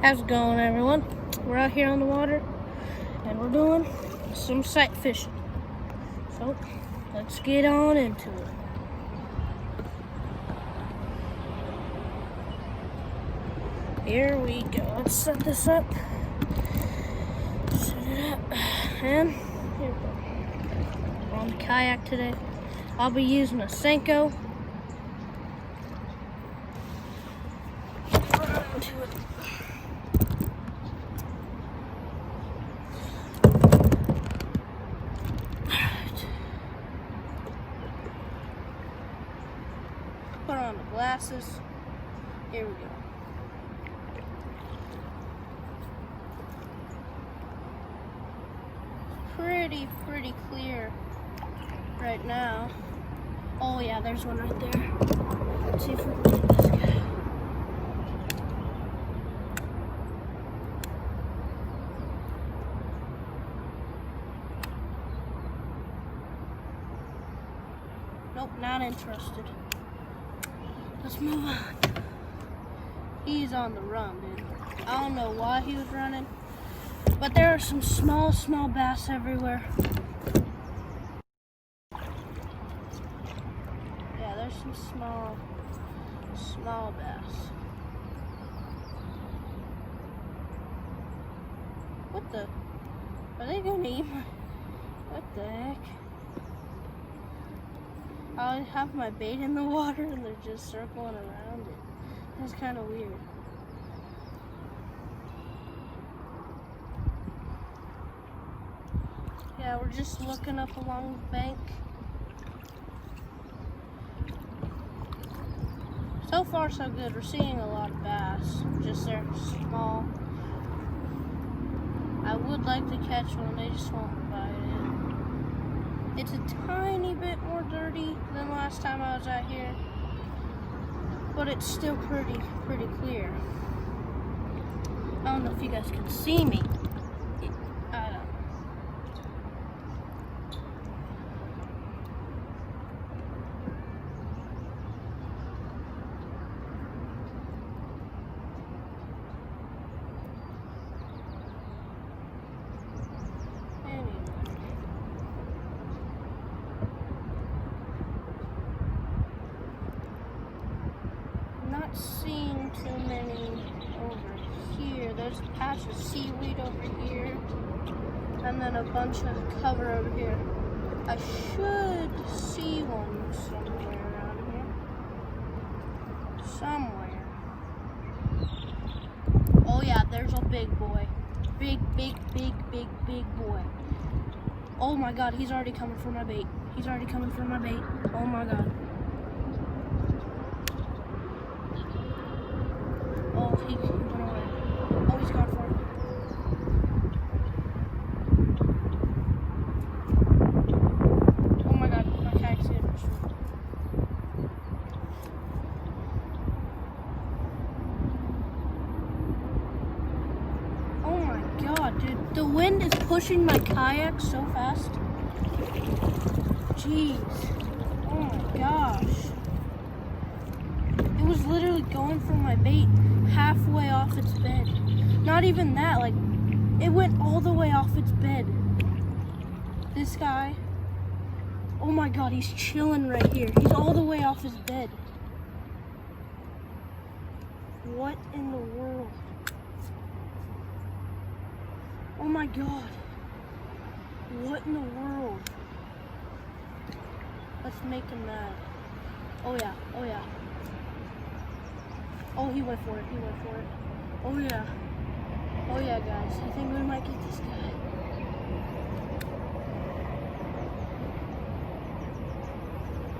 How's it going, everyone? We're out here on the water and we're doing some sight fishing. So let's get on into it. Here we go. Let's set this up. Set it up. And here we go. We're on the kayak today. I'll be using a Senko. Run into it. Put on the glasses. Here we go. Pretty clear right now. Oh yeah, there's one right there. Let's see if we can get this guy. Nope, not interested. Let's move on. He's on the run, dude. I don't know why he was running, but there are some small bass everywhere. Yeah, there's some small bass. What the? Are they gonna eat my? What the heck? I have my bait in the water and they're just circling around it. That's kind of weird. Yeah, we're just looking up along the bank. So far so good. We're seeing a lot of bass. Just they're small. I would like to catch one, they just won't bite it. It's a tiny bit more dirty than last time I was out here, but it's still pretty clear. I don't know if you guys can see me. I don't know. Not seeing too many over here. There's a patch of seaweed over here, and then a bunch of cover over here. I should see one somewhere around here. Somewhere. Oh yeah, there's a big boy. Big boy. Oh my god, he's already coming for my bait. He's already coming for my bait. Oh my god. Oh, he went away. Oh, he's gone for it. Oh my god, my kayak's getting destroyed. Oh my god, dude. The wind is pushing my kayak so fast. Jeez. Oh my gosh. It was literally going for my bait halfway off its bed. Not even that, like, it went all the way off its bed. This guy, oh my god, he's chilling right here. He's all the way off his bed. What in the world? Oh my god. What in the world? Let's make him mad. Oh yeah, oh yeah. Oh, he went for it, Oh yeah. Oh yeah, guys. I think we might get this guy.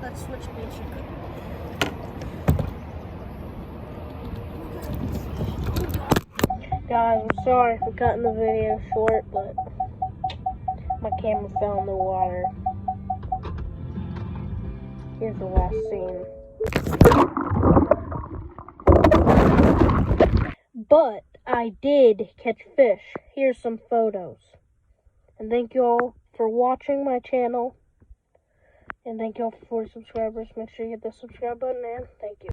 Let's switch baits. Guys, I'm sorry for cutting the video short, but my camera fell in the water. Here's the last scene. But I did catch fish. Here's some photos. And thank you all for watching my channel. And thank you all for 40 subscribers. Make sure you hit the subscribe button, and thank you.